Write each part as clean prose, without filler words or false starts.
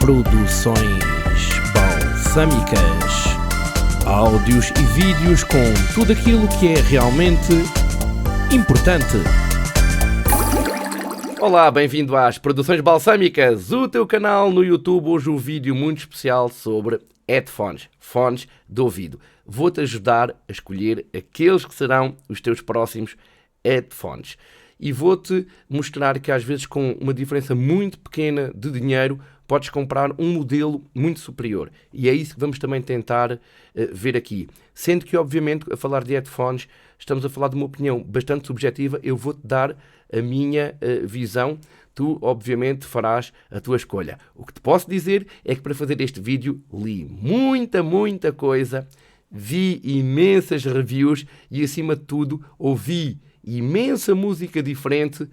Produções Balsâmicas. Áudios e vídeos com tudo aquilo que é realmente importante. Olá, bem-vindo às Produções Balsâmicas, o teu canal no YouTube. Hoje um vídeo muito especial sobre headphones, fones de ouvido. Vou-te ajudar a escolher aqueles que serão os teus próximos headphones. E vou-te mostrar que às vezes com uma diferença muito pequena de dinheiro podes comprar um modelo muito superior. E é isso que vamos também tentar ver aqui. Sendo que, obviamente, a falar de headphones, estamos a falar de uma opinião bastante subjetiva. Eu vou-te dar a minha visão. Tu, obviamente, farás a tua escolha. O que te posso dizer é que para fazer este vídeo li muita coisa, vi imensas reviews e, acima de tudo, ouvi imensa música diferente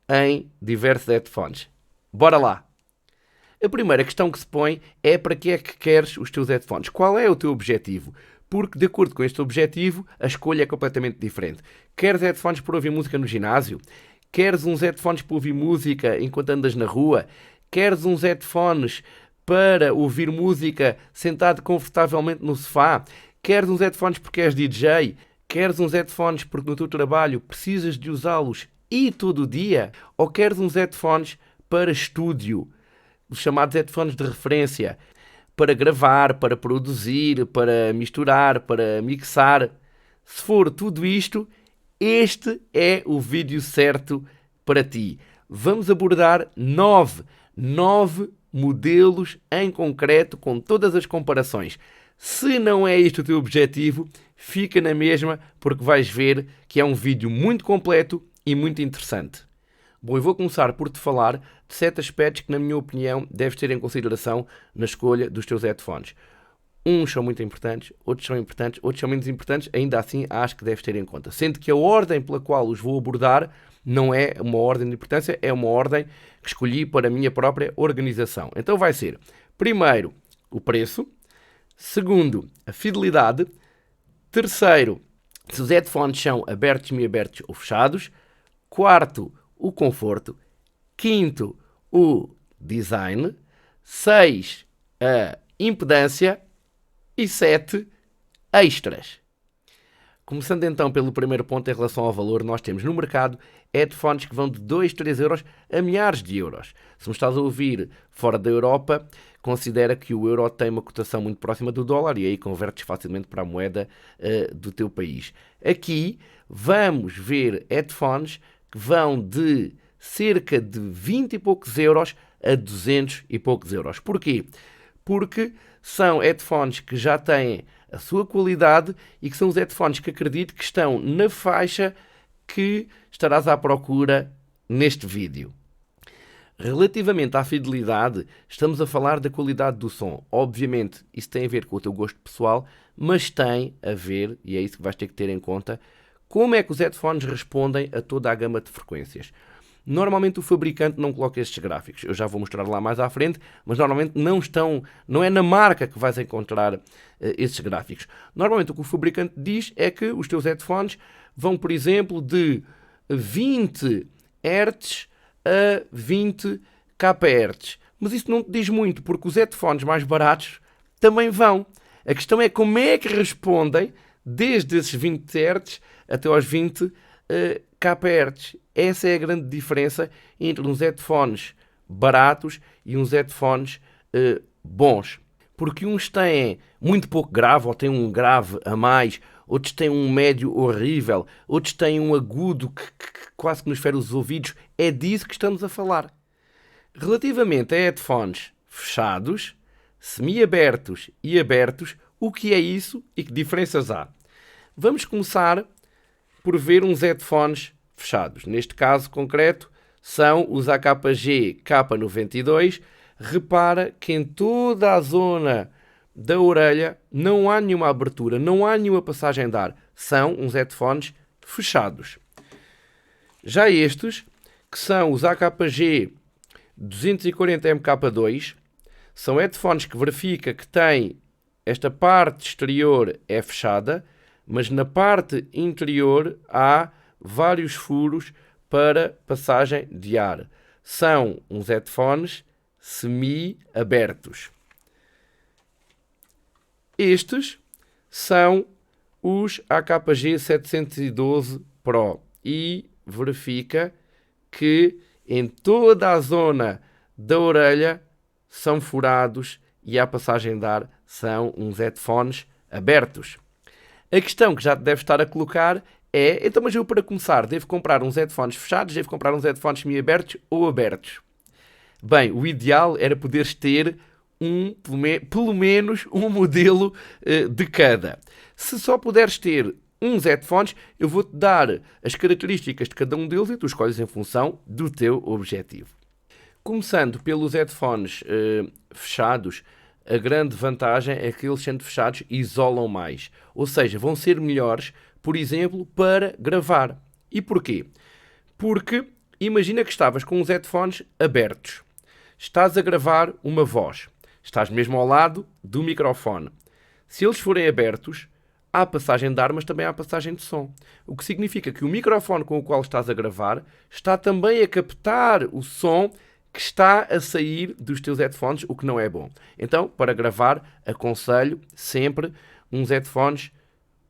em diversos headphones. Bora lá! A primeira questão que se põe é para que é que queres os teus headphones? Qual é o teu objetivo? Porque, de acordo com este objetivo, a escolha é completamente diferente. Queres headphones para ouvir música no ginásio? Queres uns headphones para ouvir música enquanto andas na rua? Queres uns headphones para ouvir música sentado confortavelmente no sofá? Queres uns headphones porque és DJ? Queres uns headphones porque no teu trabalho precisas de usá-los e todo o dia? Ou queres uns headphones para estúdio? Os chamados headphones de referência, para gravar, para produzir, para misturar, para mixar. Se for tudo isto, este é o vídeo certo para ti. Vamos abordar nove modelos em concreto, com todas as comparações. Se não é este o teu objetivo, fica na mesma, porque vais ver que é um vídeo muito completo e muito interessante. Bom, eu vou começar por te falar de 7 aspectos que, na minha opinião, deves ter em consideração na escolha dos teus headphones. Uns são muito importantes, outros são menos importantes, ainda assim acho que deves ter em conta. Sendo que a ordem pela qual os vou abordar não é uma ordem de importância, é uma ordem que escolhi para a minha própria organização. Então vai ser, primeiro, o preço. Segundo, a fidelidade. Terceiro, se os headphones são abertos, semi-abertos ou fechados. Quarto, o conforto. Quinto, o design. 6, a impedância. E 7, extras. Começando então pelo primeiro ponto em relação ao valor, nós temos no mercado headphones que vão de 2, 3 euros a milhares de euros. Se me estás a ouvir fora da Europa, considera que o euro tem uma cotação muito próxima do dólar e aí convertes facilmente para a moeda do teu país. Aqui vamos ver headphones que vão de cerca de 20 e poucos euros a 200 e poucos euros. Porquê? Porque são headphones que já têm a sua qualidade e que são os headphones que acredito que estão na faixa que estarás à procura neste vídeo. Relativamente à fidelidade, estamos a falar da qualidade do som. Obviamente, isso tem a ver com o teu gosto pessoal, mas tem a ver, e é isso que vais ter que ter em conta, como é que os headphones respondem a toda a gama de frequências. Normalmente o fabricante não coloca estes gráficos. Eu já vou mostrar lá mais à frente, mas normalmente não é na marca que vais encontrar esses gráficos. Normalmente o que o fabricante diz é que os teus headphones vão, por exemplo, de 20 Hz a 20 kHz. Mas isso não te diz muito, porque os headphones mais baratos também vão. A questão é como é que respondem desde esses 20 Hz até aos 20 kHz. Essa é a grande diferença entre uns headphones baratos e uns headphones bons. Porque uns têm muito pouco grave, ou têm um grave a mais, outros têm um médio horrível, outros têm um agudo que quase que nos fere os ouvidos. É disso que estamos a falar. Relativamente a headphones fechados, semi-abertos e abertos, o que é isso e que diferenças há? Vamos começar por ver uns headphones fechados. Neste caso concreto, são os AKG K92. Repara que em toda a zona da orelha não há nenhuma abertura, não há nenhuma passagem de ar. São uns headphones fechados. Já estes, que são os AKG 240MK2, são headphones que verifica que têm esta parte exterior é fechada, mas na parte interior há vários furos para passagem de ar. São uns headphones semi-abertos. Estes são os AKG 712 Pro e verifica que em toda a zona da orelha são furados e à passagem de ar são uns headphones abertos. A questão que já te deve estar a colocar é, então, mas eu para começar devo comprar uns headphones fechados, devo comprar uns headphones semi-abertos ou abertos? Bem, o ideal era poderes ter pelo menos um modelo de cada. Se só puderes ter uns headphones, eu vou-te dar as características de cada um deles e tu escolhes em função do teu objetivo. Começando pelos headphones fechados, a grande vantagem é que eles, sendo fechados, isolam mais. Ou seja, vão ser melhores, por exemplo, para gravar. E porquê? Porque imagina que estavas com os headphones abertos. Estás a gravar uma voz. Estás mesmo ao lado do microfone. Se eles forem abertos, há passagem de ar, mas também há passagem de som. O que significa que o microfone com o qual estás a gravar está também a captar o som que está a sair dos teus headphones, o que não é bom. Então, para gravar, aconselho sempre uns headphones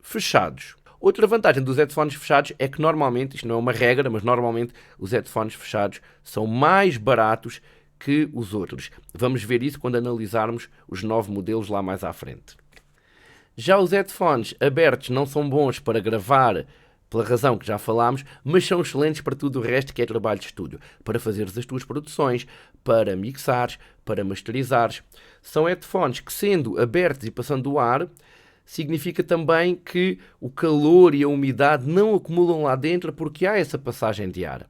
fechados. Outra vantagem dos headphones fechados é que normalmente, isto não é uma regra, mas normalmente os headphones fechados são mais baratos que os outros. Vamos ver isso quando analisarmos os 9 modelos lá mais à frente. Já os headphones abertos não são bons para gravar, pela razão que já falámos, mas são excelentes para tudo o resto que é trabalho de estúdio. Para fazeres as tuas produções, para mixares, para masterizares. São headphones que, sendo abertos e passando o ar, significa também que o calor e a umidade não acumulam lá dentro porque há essa passagem de ar.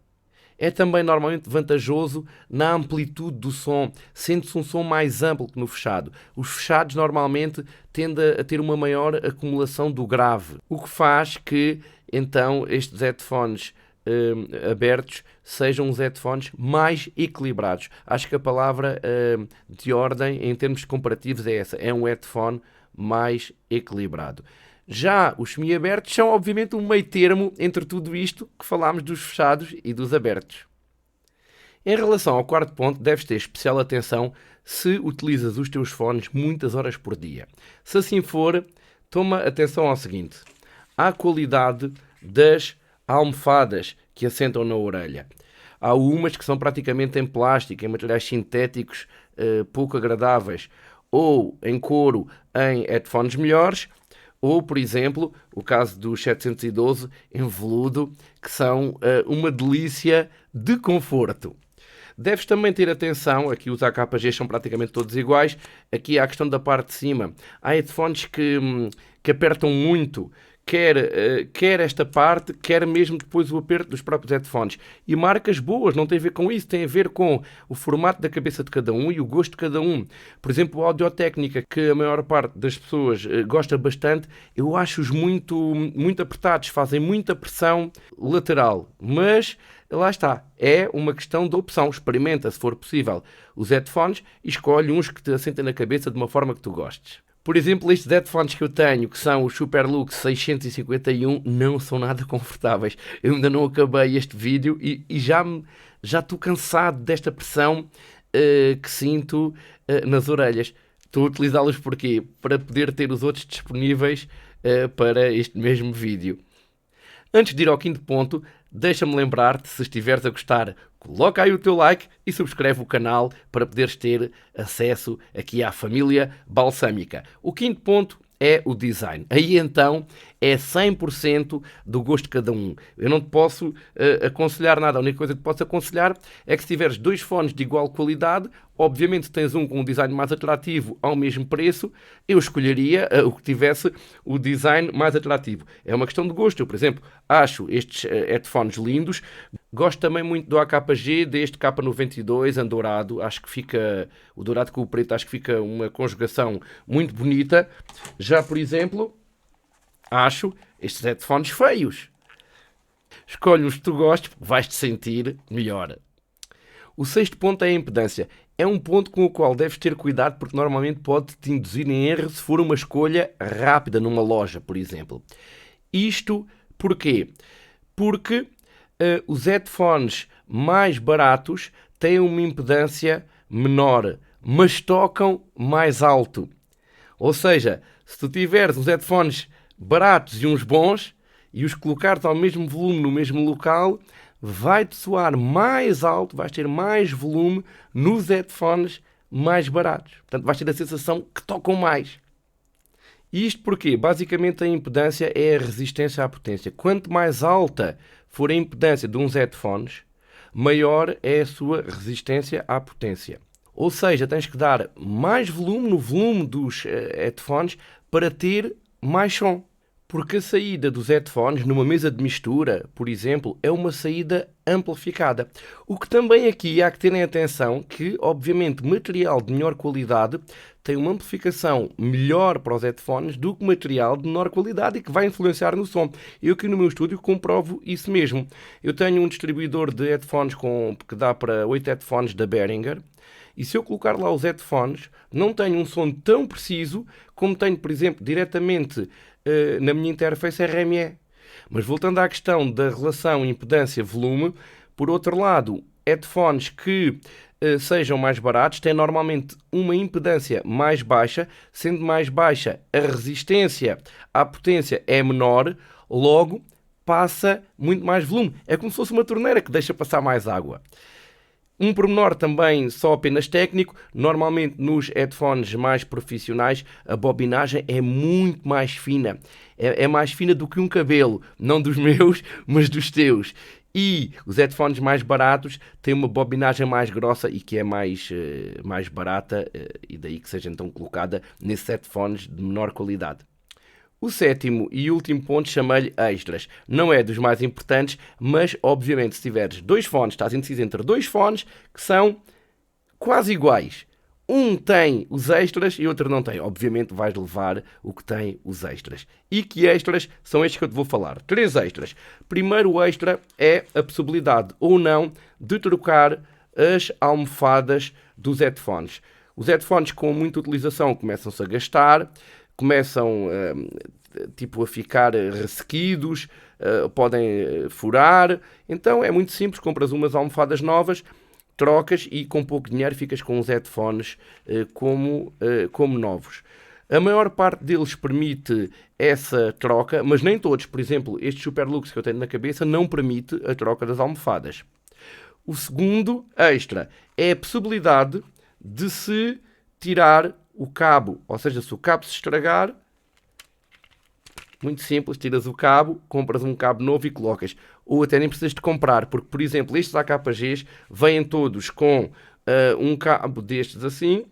É também normalmente vantajoso na amplitude do som, sente-se um som mais amplo que no fechado. Os fechados normalmente tendem a ter uma maior acumulação do grave, o que faz que então estes headphones abertos sejam uns headphones mais equilibrados. Acho que a palavra de ordem em termos comparativos é essa, é um headphone mais equilibrado. Já os semi-abertos são obviamente um meio termo entre tudo isto que falámos dos fechados e dos abertos. Em relação ao quarto ponto, deves ter especial atenção se utilizas os teus fones muitas horas por dia. Se assim for, toma atenção ao seguinte: à qualidade das almofadas que assentam na orelha. Há umas que são praticamente em plástico, em materiais sintéticos pouco agradáveis, ou em couro em headphones melhores, ou, por exemplo, o caso dos 712 em veludo, que são uma delícia de conforto. Deves também ter atenção, aqui os AKG são praticamente todos iguais, aqui há a questão da parte de cima. Há headphones que apertam muito, quer esta parte, quer mesmo depois o aperto dos próprios headphones. E marcas boas, não tem a ver com isso, tem a ver com o formato da cabeça de cada um e o gosto de cada um. Por exemplo, a Audio-Técnica, que a maior parte das pessoas gosta bastante, eu acho-os muito apertados, fazem muita pressão lateral, mas lá está, é uma questão de opção. Experimenta, se for possível, os headphones e escolhe uns que te assentem na cabeça de uma forma que tu gostes. Por exemplo, estes headphones que eu tenho, que são os Superlux 651, não são nada confortáveis. Eu ainda não acabei este vídeo e já estou cansado desta pressão que sinto nas orelhas. Estou a utilizá-los porquê? Para poder ter os outros disponíveis para este mesmo vídeo. Antes de ir ao quinto ponto, deixa-me lembrar-te, se estiveres a gostar, coloca aí o teu like e subscreve o canal para poderes ter acesso aqui à família balsâmica. O quinto ponto é o design. Aí então é 100% do gosto de cada um. Eu não te posso aconselhar nada. A única coisa que te posso aconselhar é que se tiveres dois fones de igual qualidade, obviamente tens um com um design mais atrativo ao mesmo preço, eu escolheria o que tivesse o design mais atrativo. É uma questão de gosto. Eu, por exemplo, acho estes headphones lindos. Gosto também muito do AKG, deste K92 em dourado. Acho que fica, o dourado com o preto, acho que fica uma conjugação muito bonita. Já, por exemplo, acho estes headphones feios. Escolhe os que tu gostes, vais-te sentir melhor. O sexto ponto é a impedância. É um ponto com o qual deves ter cuidado porque normalmente pode te induzir em erro se for uma escolha rápida numa loja, por exemplo. Isto porquê? Porque os headphones mais baratos têm uma impedância menor, mas tocam mais alto. Ou seja, se tu tiveres uns headphones baratos e uns bons e os colocares ao mesmo volume no mesmo local, vai-te soar mais alto, vais ter mais volume nos headphones mais baratos. Portanto, vais ter a sensação que tocam mais. E isto porquê? Basicamente a impedância é a resistência à potência. Quanto mais alta for a impedância de uns headphones, maior é a sua resistência à potência. Ou seja, tens que dar mais volume no volume dos headphones para ter mais som. Porque a saída dos headphones numa mesa de mistura, por exemplo, é uma saída amplificada. O que também aqui há que terem atenção que, obviamente, material de melhor qualidade tem uma amplificação melhor para os headphones do que material de menor qualidade e que vai influenciar no som. Eu aqui no meu estúdio comprovo isso mesmo. Eu tenho um distribuidor de headphones que dá para 8 headphones da Behringer. E se eu colocar lá os headphones, não tenho um som tão preciso como tenho, por exemplo, diretamente na minha interface RME. Mas voltando à questão da relação impedância-volume, por outro lado, headphones que sejam mais baratos têm normalmente uma impedância mais baixa, sendo mais baixa a resistência à potência é menor, logo passa muito mais volume. É como se fosse uma torneira que deixa passar mais água. Um pormenor também só apenas técnico, normalmente nos headphones mais profissionais a bobinagem é muito mais fina. É mais fina do que um cabelo, não dos meus, mas dos teus. E os headphones mais baratos têm uma bobinagem mais grossa e que é mais barata e daí que seja então colocada nesses headphones de menor qualidade. O sétimo e último ponto chamei-lhe extras. Não é dos mais importantes, mas obviamente se tiveres dois fones, estás indeciso entre dois fones que são quase iguais. Um tem os extras e outro não tem. Obviamente vais levar o que tem os extras. E que extras são estes que eu te vou falar? 3 extras. Primeiro o extra é a possibilidade ou não de trocar as almofadas dos headphones. Os headphones com muita utilização começam-se a gastar, começam a ficar ressequidos, podem furar. Então é muito simples, compras umas almofadas novas, trocas e com pouco dinheiro ficas com os headphones como novos. A maior parte deles permite essa troca, mas nem todos. Por exemplo, este Superlux que eu tenho na cabeça não permite a troca das almofadas. O segundo extra é a possibilidade de se tirar o cabo, ou seja, se o cabo se estragar, muito simples, tiras o cabo, compras um cabo novo e colocas. Ou até nem precisas de comprar, porque, por exemplo, estes AKGs vêm todos com um cabo destes assim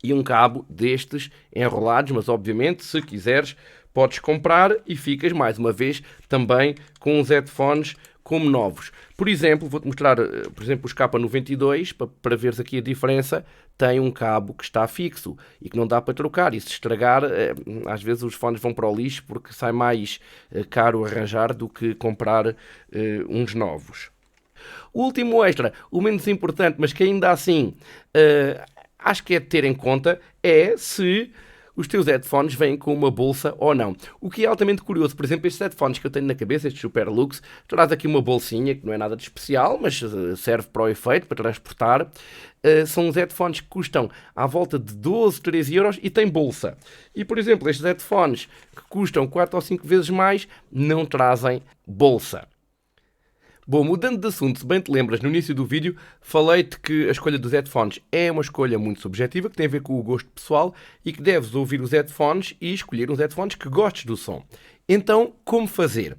e um cabo destes enrolados, mas obviamente, se quiseres, podes comprar e ficas, mais uma vez, também com os headphones como novos. Por exemplo, vou-te mostrar, por exemplo, os K92, para veres aqui a diferença, tem um cabo que está fixo e que não dá para trocar. E se estragar, às vezes os fones vão para o lixo porque sai mais caro arranjar do que comprar uns novos. O último extra, o menos importante, mas que ainda assim acho que é de ter em conta, é se os teus headphones vêm com uma bolsa ou não. O que é altamente curioso, por exemplo, estes headphones que eu tenho na cabeça, este Superlux, traz aqui uma bolsinha que não é nada de especial, mas serve para o efeito, para transportar. São uns headphones que custam à volta de 12, 13 euros e têm bolsa. E, por exemplo, estes headphones que custam 4 ou 5 vezes mais não trazem bolsa. Bom, mudando de assunto, se bem te lembras, no início do vídeo falei-te que a escolha dos headphones é uma escolha muito subjetiva, que tem a ver com o gosto pessoal e que deves ouvir os headphones e escolher uns headphones que gostes do som. Então, como fazer?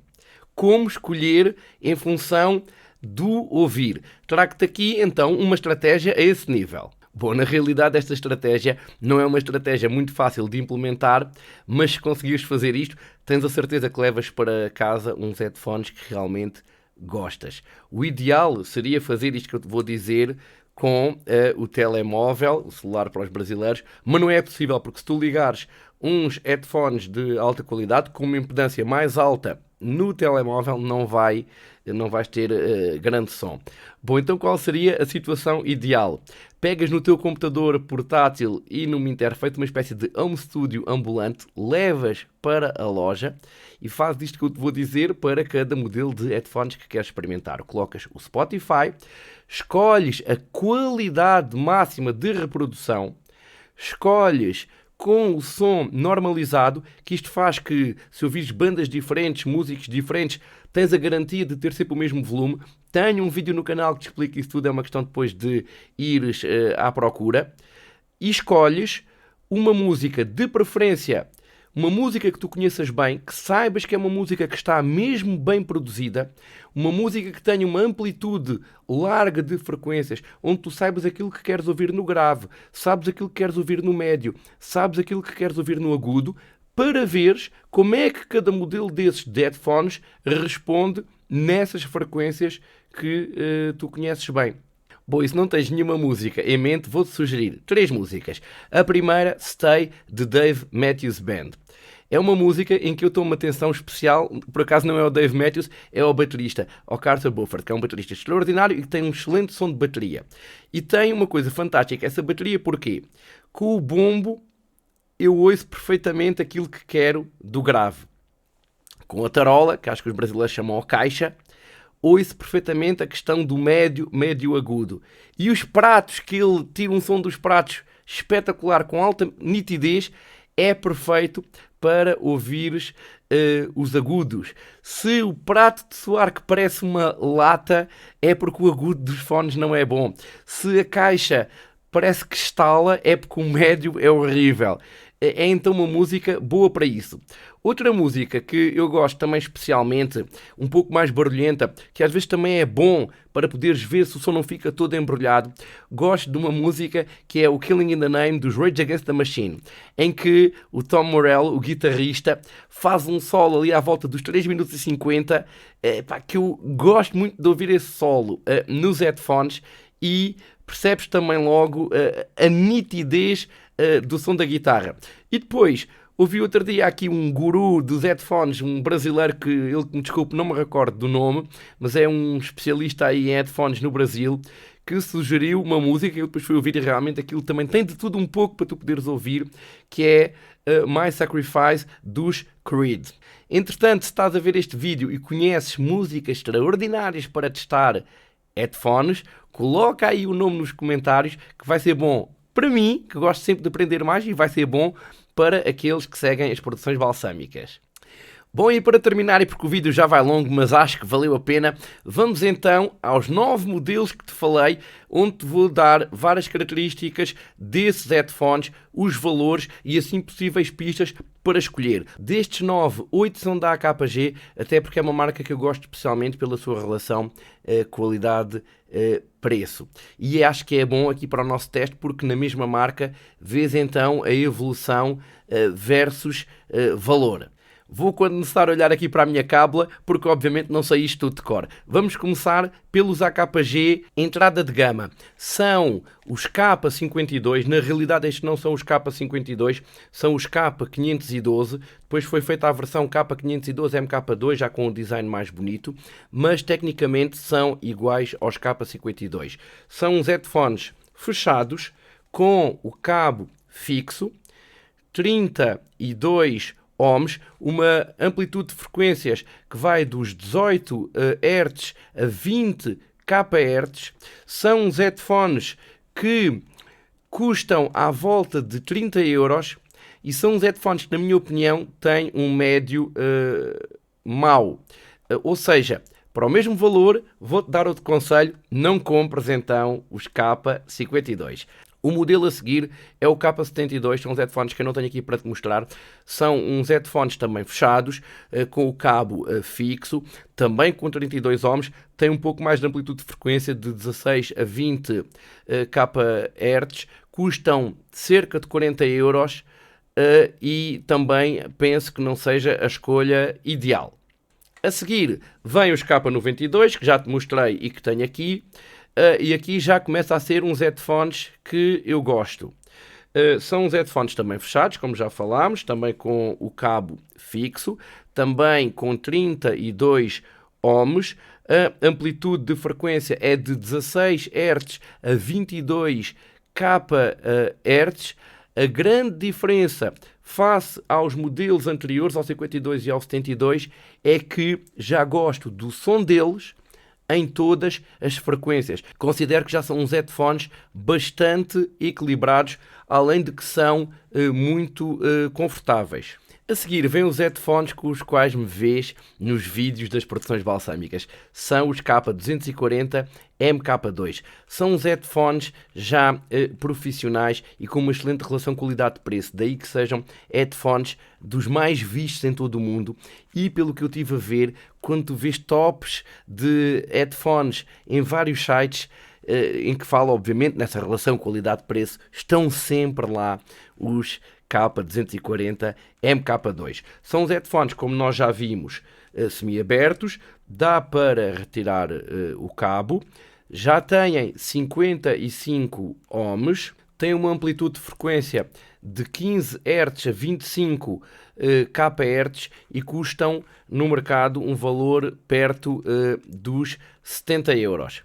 Como escolher em função do ouvir? Trago-te aqui, então, uma estratégia a esse nível. Bom, na realidade esta estratégia não é uma estratégia muito fácil de implementar, mas se conseguires fazer isto, tens a certeza que levas para casa uns headphones que realmente gostas. O ideal seria fazer isto que eu te vou dizer com o telemóvel, o celular para os brasileiros, mas não é possível porque se tu ligares uns headphones de alta qualidade com uma impedância mais alta no telemóvel não vais ter grande som. Bom, então qual seria a situação ideal? Pegas no teu computador portátil e numa interface, uma espécie de home studio ambulante, levas para a loja e fazes isto que eu te vou dizer para cada modelo de headphones que queres experimentar. Colocas o Spotify, escolhes a qualidade máxima de reprodução, escolhes com o som normalizado, que isto faz que, se ouvires bandas diferentes, músicos diferentes, tens a garantia de ter sempre o mesmo volume. Tenho um vídeo no canal que te explica isso tudo, é uma questão depois de ires à procura. E escolhes uma música, de preferência, uma música que tu conheças bem, que saibas que é uma música que está mesmo bem produzida, uma música que tenha uma amplitude larga de frequências, onde tu saibas aquilo que queres ouvir no grave, sabes aquilo que queres ouvir no médio, sabes aquilo que queres ouvir no agudo, para veres como é que cada modelo desses de headphones responde nessas frequências que tu conheces bem. Bom, e se não tens nenhuma música em mente, vou-te sugerir 3 músicas. A primeira, Stay, de Dave Matthews Band. É uma música em que eu tomo uma atenção especial, por acaso não é o Dave Matthews, é o baterista, o Carter Beauford, que é um baterista extraordinário e que tem um excelente som de bateria. E tem uma coisa fantástica, essa bateria porquê? Com o bombo eu ouço perfeitamente aquilo que quero do grave. Com a tarola, que acho que os brasileiros chamam a caixa, ouço perfeitamente a questão do médio agudo. E os pratos, que ele tira um som dos pratos espetacular, com alta nitidez, é perfeito para ouvires os agudos. Se o prato de soar que parece uma lata, é porque o agudo dos fones não é bom. Se a caixa parece que estala, é porque o médio é horrível. É então uma música boa para isso. Outra música que eu gosto também especialmente, um pouco mais barulhenta, que às vezes também é bom para poderes ver se o som não fica todo embrulhado. Gosto de uma música que é o Killing in the Name dos Rage Against the Machine, em que o Tom Morello, o guitarrista, faz um solo ali à volta dos 3 minutos e 50, que eu gosto muito de ouvir esse solo nos headphones e percebes também logo a nitidez do som da guitarra. E depois, ouvi outro dia aqui um guru dos headphones, um brasileiro que, ele que me desculpe, não me recordo do nome, mas é um especialista aí em headphones no Brasil, que sugeriu uma música que eu depois fui ouvir e realmente aquilo também tem de tudo um pouco para tu poderes ouvir, que é My Sacrifice dos Creed. Entretanto, se estás a ver este vídeo e conheces músicas extraordinárias para testar headphones, coloca aí o nome nos comentários, que vai ser bom para mim, que gosto sempre de aprender mais, e vai ser bom para aqueles que seguem as produções balsâmicas. Bom, e para terminar, e porque o vídeo já vai longo, mas acho que valeu a pena, vamos então aos 9 modelos que te falei, onde te vou dar várias características desses headphones, os valores e assim possíveis pistas para escolher. Destes 9, 8 são da AKG, até porque é uma marca que eu gosto especialmente pela sua relação qualidade-preço. E acho que é bom aqui para o nosso teste, porque na mesma marca vês então a evolução versus valor. Vou, quando necessário, olhar aqui para a minha cábula, porque obviamente não sei isto tudo de cor. Vamos começar pelos AKG entrada de gama. São os K52, na realidade estes não são os K52, são os K512. Depois foi feita a versão K512 MK2, já com um design mais bonito, mas tecnicamente são iguais aos K52. São uns headphones fechados, com o cabo fixo, 32 ohms, uma amplitude de frequências que vai dos 18 Hz a 20 kHz. São uns headphones que custam à volta de 30 euros e são uns headphones que, na minha opinião, têm um médio mau. Ou seja, para o mesmo valor, vou-te dar outro conselho: não compres então os K52. O modelo a seguir é o K72, são os headphones que eu não tenho aqui para te mostrar. São uns headphones também fechados, com o cabo fixo, também com 32 ohms, tem um pouco mais de amplitude de frequência, de 16 a 20 kHz, custam cerca de 40 euros e também penso que não seja a escolha ideal. A seguir vem os K92, que já te mostrei e que tenho aqui. E aqui já começa a ser uns headphones que eu gosto. São os headphones também fechados, como já falámos, também com o cabo fixo, também com 32 ohms. A amplitude de frequência é de 16 Hz a 22 kHz. A grande diferença face aos modelos anteriores, ao 52 e ao 72, é que já gosto do som deles em todas as frequências. Considero que já são uns headphones bastante equilibrados, além de que são muito confortáveis. A seguir vem os headphones com os quais me vês nos vídeos das produções balsâmicas. São os K240 MK2. São uns headphones já profissionais e com uma excelente relação qualidade-preço. Daí que sejam headphones dos mais vistos em todo o mundo. E pelo que eu estive a ver, quando tu vês tops de headphones em vários sites, em que fala obviamente nessa relação qualidade-preço, estão sempre lá os K240 MK2. São os headphones, como nós já vimos, semi-abertos, dá para retirar o cabo, já têm 55 ohms, têm uma amplitude de frequência de 15 Hz a 25 kHz e custam no mercado um valor perto dos 70 euros.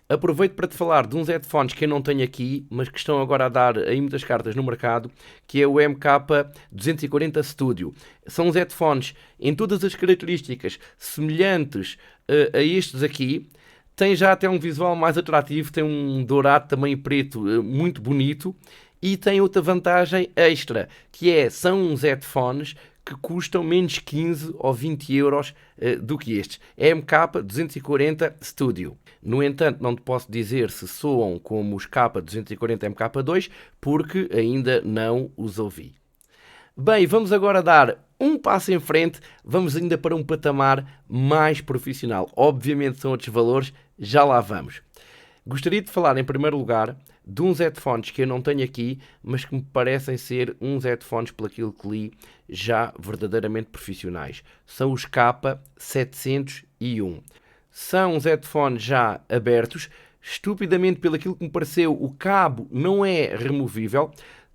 Aproveito para te falar de uns headphones que eu não tenho aqui, mas que estão agora a dar aí muitas cartas no mercado, que é o MK240 Studio. São uns headphones em todas as características semelhantes a estes aqui. Tem já até um visual mais atrativo, tem um dourado também preto muito bonito. E tem outra vantagem extra, que são uns headphones que custam menos 15 ou 20 euros do que estes. MK240 Studio. No entanto, não te posso dizer se soam como os K240 MK2, porque ainda não os ouvi. Bem, vamos agora dar um passo em frente, vamos ainda para um patamar mais profissional. Obviamente são outros valores, já lá vamos. Gostaria de falar em primeiro lugar de uns headphones que eu não tenho aqui, mas que me parecem ser uns headphones, pelo aquilo que li, já verdadeiramente profissionais. São os K701. São uns headphones já abertos. Estupidamente, pelo aquilo que me pareceu, o cabo não é removível.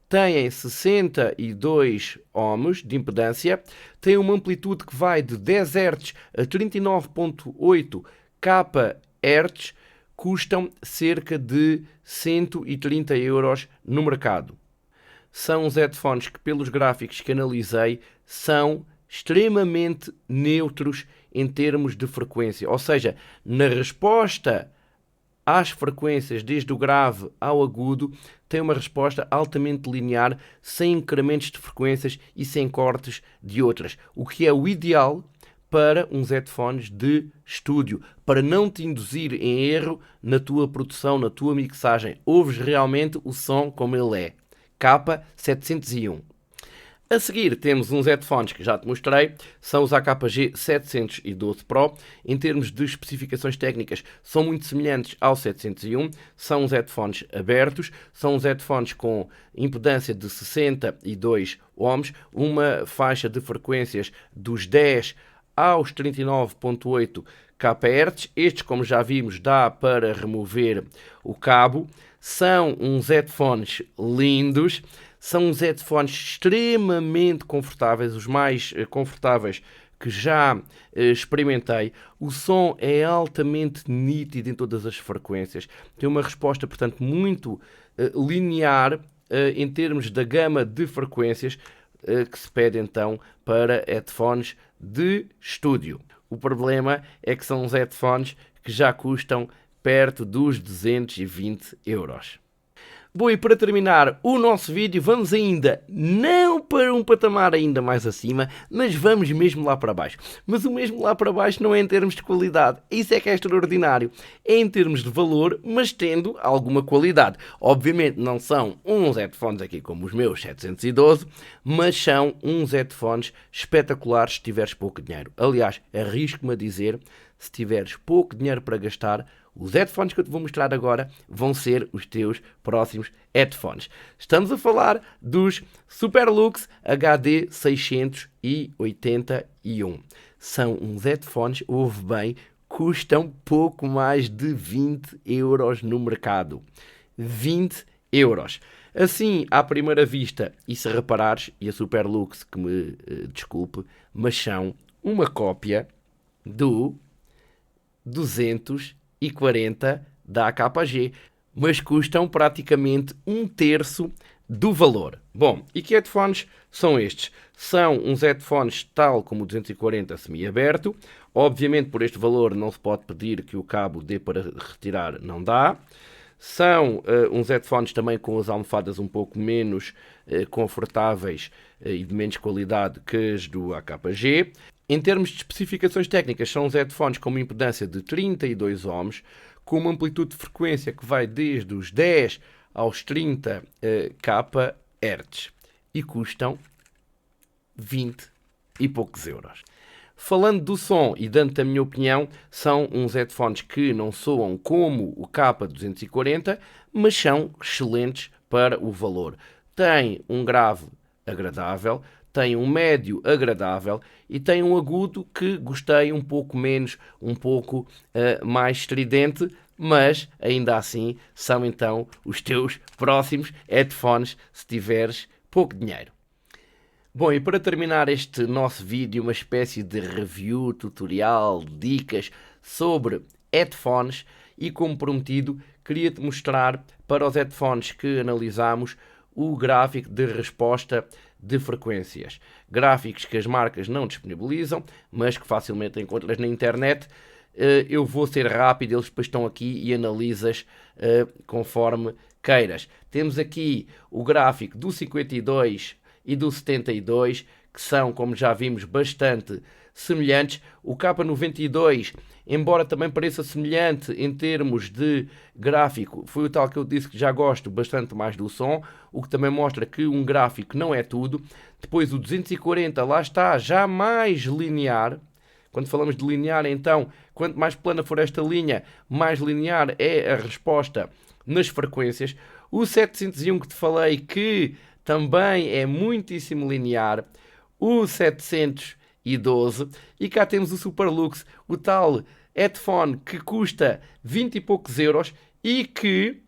Têm 62 ohms de impedância. Têm uma amplitude que vai de 10 Hz a 39.8 kHz. Custam cerca de 130 euros no mercado. São uns headphones que, pelos gráficos que analisei, são extremamente neutros em termos de frequência. Ou seja, na resposta às frequências, desde o grave ao agudo, tem uma resposta altamente linear, sem incrementos de frequências e sem cortes de outras. O que é o ideal para uns headphones de estúdio, para não te induzir em erro na tua produção, na tua mixagem. Ouves realmente o som como ele é. K701. A seguir temos uns headphones que já te mostrei, são os AKG 712 Pro. Em termos de especificações técnicas, são muito semelhantes ao 701. São uns headphones abertos, são uns headphones com impedância de 62 ohms, uma faixa de frequências dos 10 aos 39.8 kHz. Estes, como já vimos, dá para remover o cabo. São uns headphones lindos, são uns headphones extremamente confortáveis, os mais confortáveis que já experimentei. O som é altamente nítido em todas as frequências, tem uma resposta, portanto, muito linear em termos da gama de frequências que se pede então para headphones de estúdio. O problema é que são uns headphones que já custam perto dos 220 euros. Bom, e para terminar o nosso vídeo, vamos ainda, não para um patamar ainda mais acima, mas vamos mesmo lá para baixo. Mas o mesmo lá para baixo não é em termos de qualidade, isso é que é extraordinário. É em termos de valor, mas tendo alguma qualidade. Obviamente não são uns headphones aqui como os meus 712, mas são uns headphones espetaculares se tiveres pouco dinheiro. Aliás, arrisco-me a dizer, se tiveres pouco dinheiro para gastar, os headphones que eu te vou mostrar agora vão ser os teus próximos headphones. Estamos a falar dos Superlux HD 681. São uns headphones, ouve bem, custam pouco mais de 20 euros no mercado. 20 euros. Assim, à primeira vista, e se reparares, e a Superlux que me desculpe, mas são uma cópia do 240 da AKG, mas custam praticamente um terço do valor. Bom, e que headphones são estes? São uns headphones tal como o 240 semi-aberto. Obviamente, por este valor não se pode pedir que o cabo dê para retirar, não dá. São uns headphones também com as almofadas um pouco menos confortáveis e de menos qualidade que as do AKG. Em termos de especificações técnicas, são uns headphones com uma impedância de 32 ohms, com uma amplitude de frequência que vai desde os 10 aos 30 kHz e custam 20 e poucos euros. Falando do som e dando-te a minha opinião, são uns headphones que não soam como o K240, mas são excelentes para o valor. Tem um grave agradável, tem um médio agradável e tem um agudo que gostei um pouco menos, um pouco mais estridente, mas ainda assim são então os teus próximos headphones se tiveres pouco dinheiro. Bom, e para terminar este nosso vídeo, uma espécie de review, tutorial, dicas sobre headphones e como prometido, queria-te mostrar para os headphones que analisamos o gráfico de resposta de frequências. Gráficos que as marcas não disponibilizam, mas que facilmente encontras na internet. Eu vou ser rápido, eles depois estão aqui e analisas conforme queiras. Temos aqui o gráfico do 52 e do 72, que são, como já vimos, bastante semelhantes. O K92, embora também pareça semelhante em termos de gráfico, foi o tal que eu disse que já gosto bastante mais do som, o que também mostra que um gráfico não é tudo. Depois o 240, lá está, já mais linear. Quando falamos de linear, então, quanto mais plana for esta linha, mais linear é a resposta nas frequências. O 701 que te falei que também é muitíssimo linear. O 712 e cá temos o Superlux, o tal headphone que custa 20 e poucos euros e que,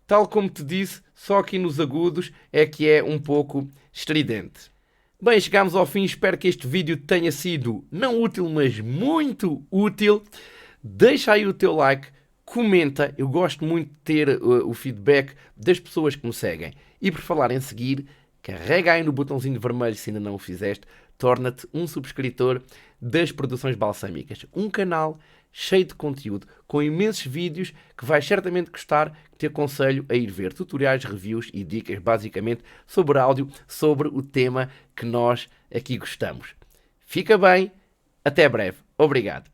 tal como te disse, só aqui nos agudos é que é um pouco estridente. Bem, chegamos ao fim, espero que este vídeo tenha sido não útil, mas muito útil. Deixa aí o teu like, comenta, eu gosto muito de ter o feedback das pessoas que me seguem. E por falar em seguir, carrega aí no botãozinho vermelho se ainda não o fizeste, torna-te um subscritor das Produções Balsâmicas. Um canal cheio de conteúdo, com imensos vídeos que vais certamente gostar, que te aconselho a ir ver tutoriais, reviews e dicas basicamente sobre áudio, sobre o tema que nós aqui gostamos. Fica bem, até breve. Obrigado.